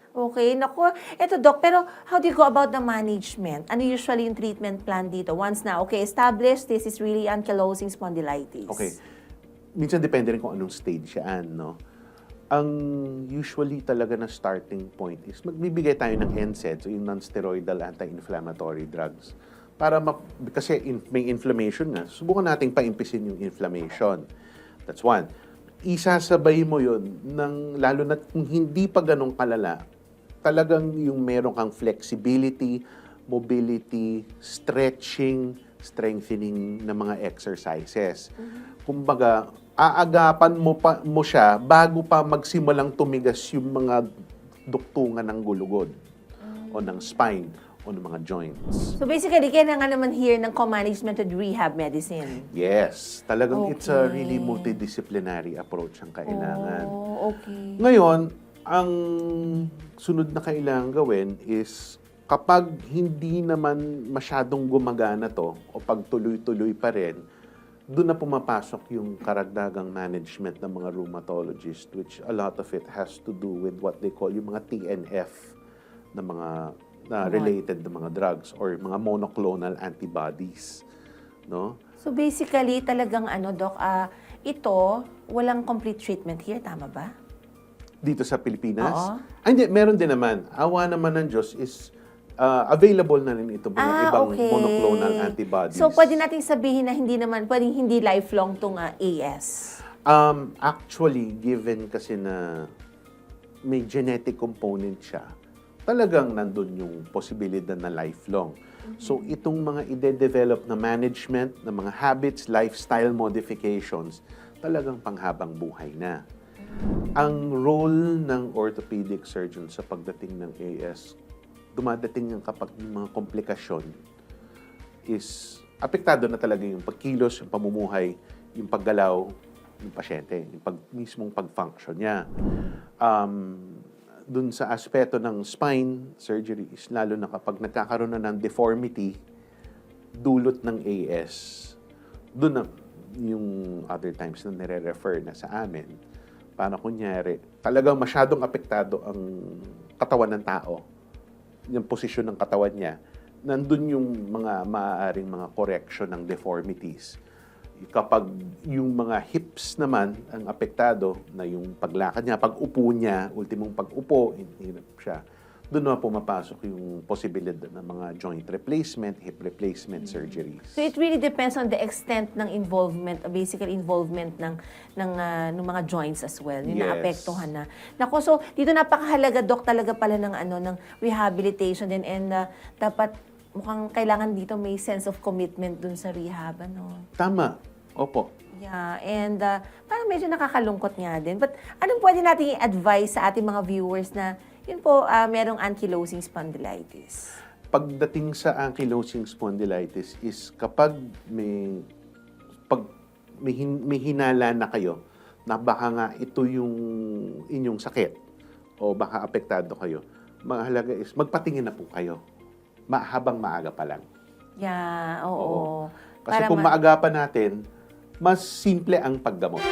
Okay, naku. Eto Doc, pero how do you go about the management? Ano usually yung treatment plan dito? Once na, okay, established, this is really ankylosing spondylitis. Okay. Minsan depende rin kung anong stage yan, no? Ang usually talaga na starting point is magbibigay tayo ng NSAIDs o yung non-steroidal anti-inflammatory drugs. Kasi may inflammation nga, subukan nating paimpisin yung inflammation. That's one. Isasabay mo yun lalo na kung hindi pa ganun kalala, talagang yung meron kang flexibility, mobility, stretching, strengthening ng mga exercises. Kumbaga, aagapan mo siya bago pa magsimulang tumigas yung mga duktungan ng gulugod o ng spine o ng mga joints. So basically, kailangan naman here ng co-management with rehab medicine. Yes, talagang it's a Okay. really multidisciplinary approach ang kailangan. Oh, okay. Ngayon, ang sunod na kailangan gawin is kapag hindi naman masyadong gumagana to o pag tuloy-tuloy pa rin, doon na pumapasok yung karagdagang management ng mga rheumatologist, which a lot of it has to do with what they call yung mga TNF na mga related na mga drugs or mga monoclonal antibodies, no? So basically, talagang Doc, ito, walang complete treatment here, tama ba? Dito sa Pilipinas? Oo. Hindi, meron din naman. Awa naman ng Diyos is available na rin ito mga ibang Okay. monoclonal antibodies. So pwede nating sabihin na pwedeng hindi lifelong tong AS. Actually, given kasi na may genetic component siya, talagang nandun yung posibilidad na lifelong. So itong mga ide-develop na management ng mga habits, lifestyle modifications, talagang panghabang buhay na. Ang role ng orthopedic surgeon sa pagdating ng AS, dumadating yung kapag yung mga komplikasyon is apektado na talaga yung pagkilos, yung pamumuhay, yung paggalaw ng pasyente, yung mismong pag-function niya. Dun sa aspeto ng spine surgery is lalo na kapag nagkakaroon na ng deformity dulot ng AS. Doon na yung other times na nire-refer na sa amin. Para kunyari, talagang masyadong apektado ang katawan ng tao, yung posisyon ng katawan niya, nandun yung mga maaaring mga correction ng deformities. Kapag yung mga hips naman ang apektado, na yung paglakad niya, pag-upo niya, ultimong pag-upo, hirap siya, doon na pumapasok yung posibilidad ng mga joint replacement, hip replacement surgeries. So it really depends on the extent ng involvement, basic involvement ng mga joints as well, yung Yes. naapektuhan na. Nako, so dito napakahalaga Doc talaga pala ng ng rehabilitation din, and dapat mukhang kailangan dito may sense of commitment dun sa rehab, Tama. Opo. Yeah, and parang medyo nakakalungkot nga din. But anong pwede natin i-advise sa ating mga viewers na yun po, merong ankylosing spondylitis? Pagdating sa ankylosing spondylitis is kapag may hinala na kayo na baka nga ito yung inyong sakit o baka apektado kayo, mahalaga is magpatingin na po kayo habang maaga pa lang. Yeah, oo. Kasi kung maagapan natin, mas simple ang paggamot.